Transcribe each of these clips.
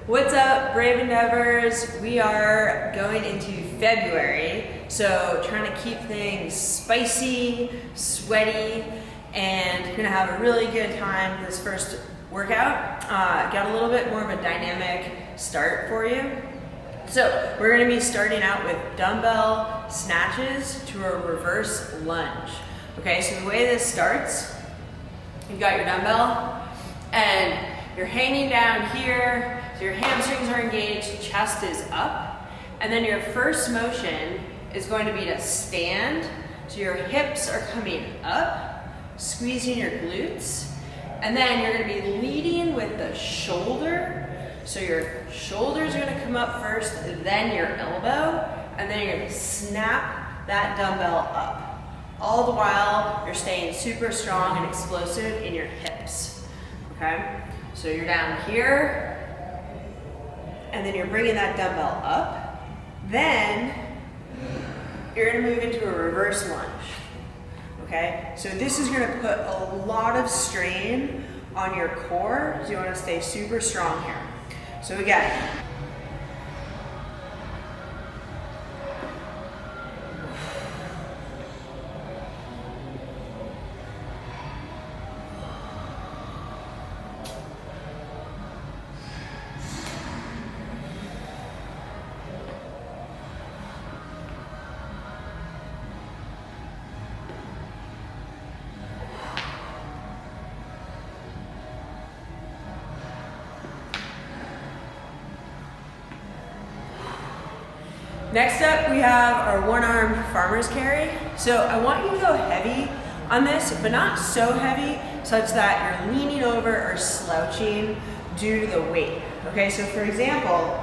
What's up, Brave Endeavors? We are going into February, so trying to keep things spicy, sweaty, and gonna have a really good time this first workout. Got a little bit more of a dynamic start for you. So we're gonna be starting out with dumbbell snatches to a reverse lunge. Okay, so the way this starts, you've got your dumbbell and you're hanging down here, so your hamstrings are engaged, chest is up, and then your first motion is going to be to stand, so your hips are coming up, squeezing your glutes, and then you're going to be leading with the shoulder, so your shoulders are going to come up first, then your elbow, and then you're going to snap that dumbbell up. All the while, you're staying super strong and explosive in your hips, okay? So you're down here, and then you're bringing that dumbbell up. Then you're gonna move into a reverse lunge, okay? So this is gonna put a lot of strain on your core, so you wanna stay super strong here. So again, next up, we have our one-armed farmer's carry. So I want you to go heavy on this, but not so heavy such that you're leaning over or slouching due to the weight. Okay, so for example,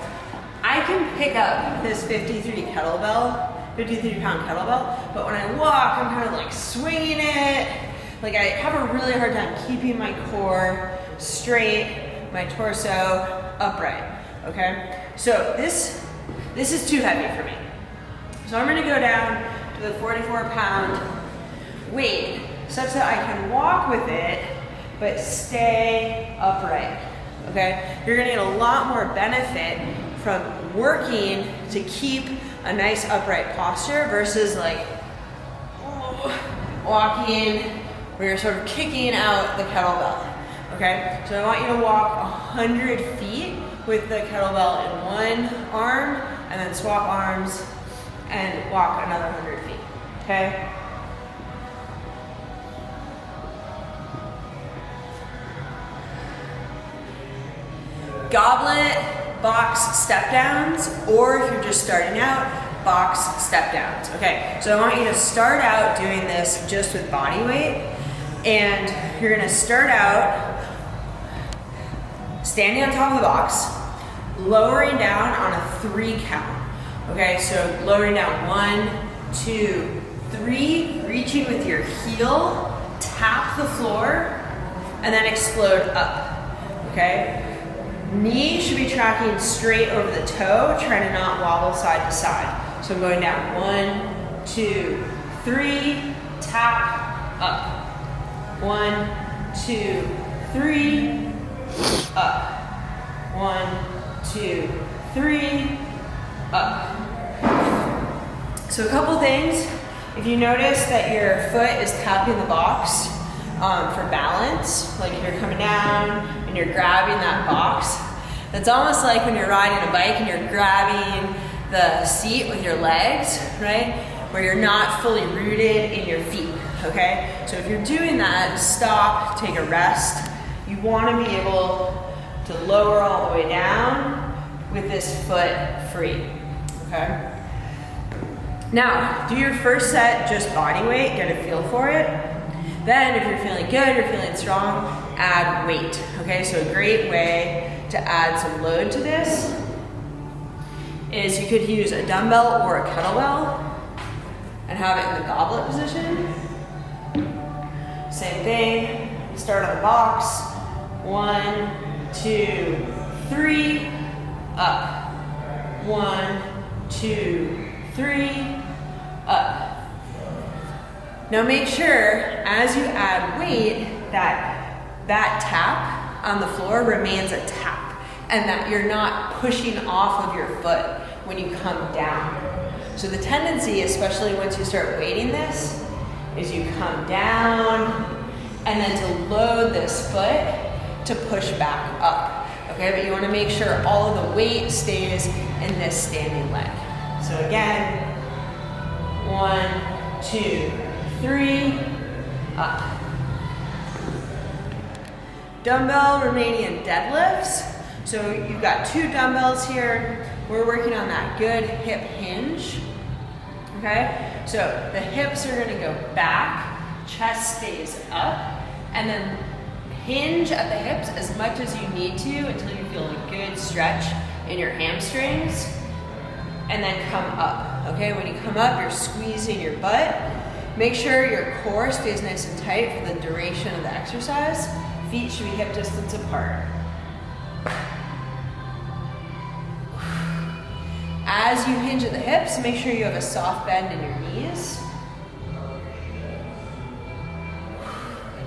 I can pick up this 53 pound kettlebell, but when I walk, I'm kind of like swinging it. Like I have a really hard time keeping my core straight, my torso upright, okay? So this is too heavy for me. So I'm gonna go down to the 44-pound weight such that I can walk with it, but stay upright, okay? You're gonna get a lot more benefit from working to keep a nice upright posture versus like walking where you're sort of kicking out the kettlebell, okay? So I want you to walk 100 feet with the kettlebell in one arm, and then swap arms and walk another 100 feet, okay? Goblet box step downs, or if you're just starting out, box step downs. Okay, so I want you to start out doing this just with body weight, and you're gonna start out standing on top of the box, lowering down on a 3 count. Okay, so lowering down 1, 2, 3, reaching with your heel, tap the floor, and then explode up, okay? Knee should be tracking straight over the toe, trying to not wobble side to side. So I'm going down 1, 2, 3, tap, up. 1, 2, 3, up. 1, 2, 3, up. So a couple things. If you notice that your foot is tapping the box for balance, like you're coming down and you're grabbing that box, that's almost like when you're riding a bike and you're grabbing the seat with your legs, right? Where you're not fully rooted in your feet, okay? So if you're doing that, stop, take a rest. You wanna be able to lower all the way down with this foot free, okay? Now, do your first set just body weight, get a feel for it. Then if you're feeling good, you're feeling strong, add weight, okay? So a great way to add some load to this is you could use a dumbbell or a kettlebell and have it in the goblet position. Same thing, start on the box, 1, 2, 3, up. 1, 2, 3, up. Now make sure as you add weight that that tap on the floor remains a tap. and that you're not pushing off of your foot when you come down. So the tendency, especially once you start weighting this, is you come down and then to load this foot to push back up. Okay, but you want to make sure all of the weight stays in this standing leg. So again, 1, 2, 3, up. Dumbbell Romanian deadlifts. So you've got 2 dumbbells here. We're working on that good hip hinge. Okay, so the hips are going to go back, chest stays up, and then hinge at the hips as much as you need to until you feel a good stretch in your hamstrings, and then come up. Okay, when you come up, you're squeezing your butt. Make sure your core stays nice and tight for the duration of the exercise. Feet should be hip distance apart. As you hinge at the hips, make sure you have a soft bend in your knees.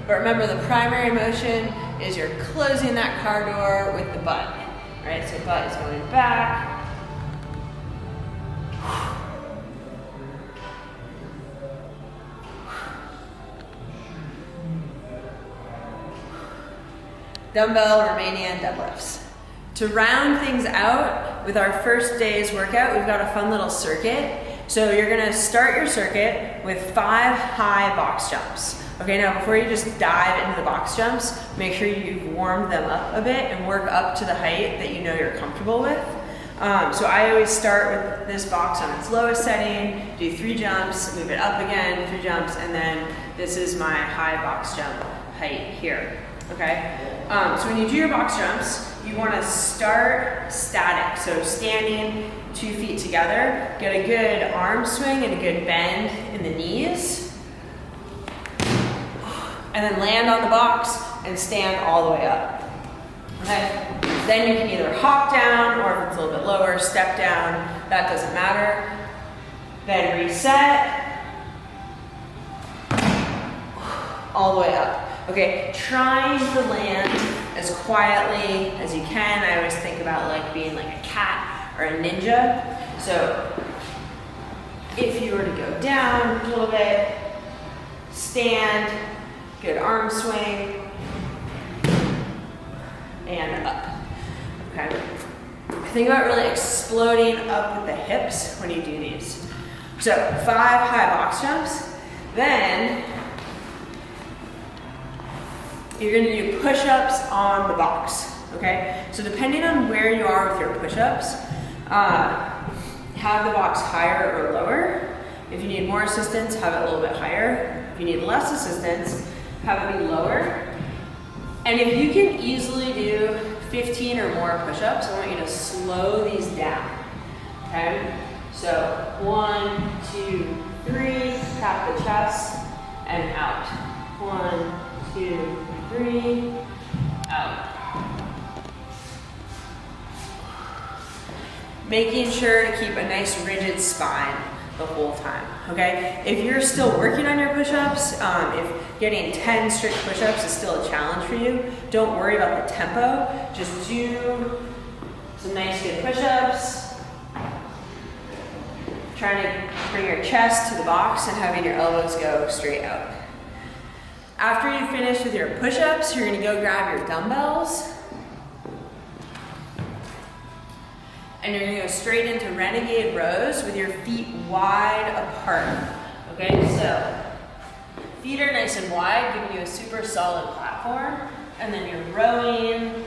But remember, the primary motion is you're closing that car door with the butt. Right? So butt is going back. Dumbbell Romanian deadlifts. To round things out with our first day's workout, we've got a fun little circuit. So you're gonna start your circuit with 5 high box jumps. Okay, now before you just dive into the box jumps, make sure you've warmed them up a bit and work up to the height that you know you're comfortable with. So I always start with this box on its lowest setting, do 3 jumps, move it up again, 3 jumps, and then this is my high box jump height here. Okay, so when you do your box jumps, you want to start static, so standing 2 feet together, get a good arm swing and a good bend in the knees, and then land on the box and stand all the way up. Okay, then you can either hop down, or if it's a little bit lower, step down, that doesn't matter. Then reset, all the way up. Okay, trying to land as quietly as you can. I always think about like being like a cat or a ninja. So if you were to go down a little bit, stand, good arm swing, and up. Okay. Think about really exploding up with the hips when you do these. So 5 high box jumps, then you're gonna do push-ups on the box, okay? So depending on where you are with your push-ups, have the box higher or lower. If you need more assistance, have it a little bit higher. If you need less assistance, have it be lower. And if you can easily do 15 or more push-ups, I want you to slow these down, okay? So 1, 2, 3, tap the chest, and out. 1, 2, 3, out. Making sure to keep a nice rigid spine the whole time, okay? If you're still working on your push-ups, if getting 10 strict push-ups is still a challenge for you, don't worry about the tempo. Just do some nice good push-ups. Trying to bring your chest to the box and having your elbows go straight out. After you finish with your push-ups, you're gonna go grab your dumbbells. And you're gonna go straight into renegade rows with your feet wide apart. Okay, so feet are nice and wide, giving you a super solid platform. And then you're rowing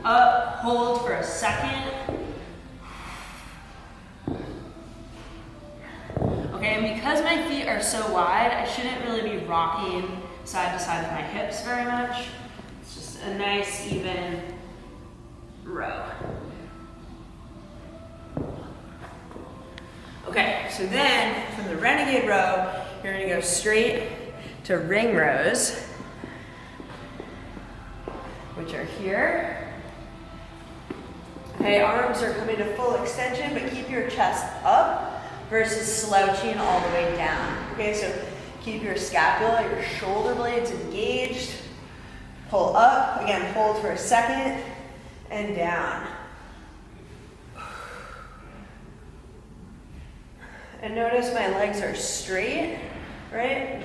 up, hold for a second. Okay, and because my feet are so wide, I shouldn't really be rocking side to side with my hips very much. It's just a nice, even row. Okay, so then from the renegade row, you're gonna go straight to ring rows, which are here. Okay, arms are coming to full extension, but keep your chest up versus slouching all the way down. Okay, so keep your scapula, your shoulder blades engaged. Pull up, again, hold for a second, and down. And notice my legs are straight, right?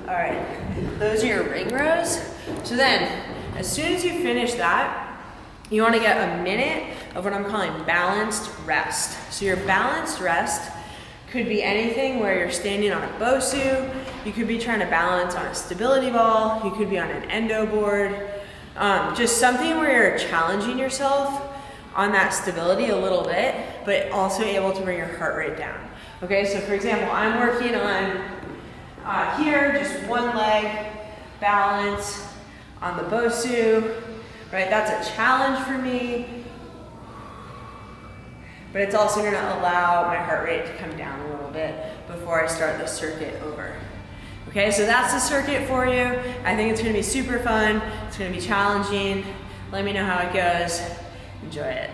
All right, those are your ring rows. So then, as soon as you finish that, you wanna get a minute of what I'm calling balanced rest. So your balanced rest could be anything where you're standing on a BOSU, you could be trying to balance on a stability ball, you could be on an endo board, just something where you're challenging yourself on that stability a little bit, but also able to bring your heart rate down. Okay, so for example, I'm working on here, just one leg, balance on the BOSU, right? That's a challenge for me, but it's also gonna allow my heart rate to come down a little bit before I start the circuit over. Okay, so that's the circuit for you. I think it's gonna be super fun. It's gonna be challenging. Let me know how it goes. Enjoy it.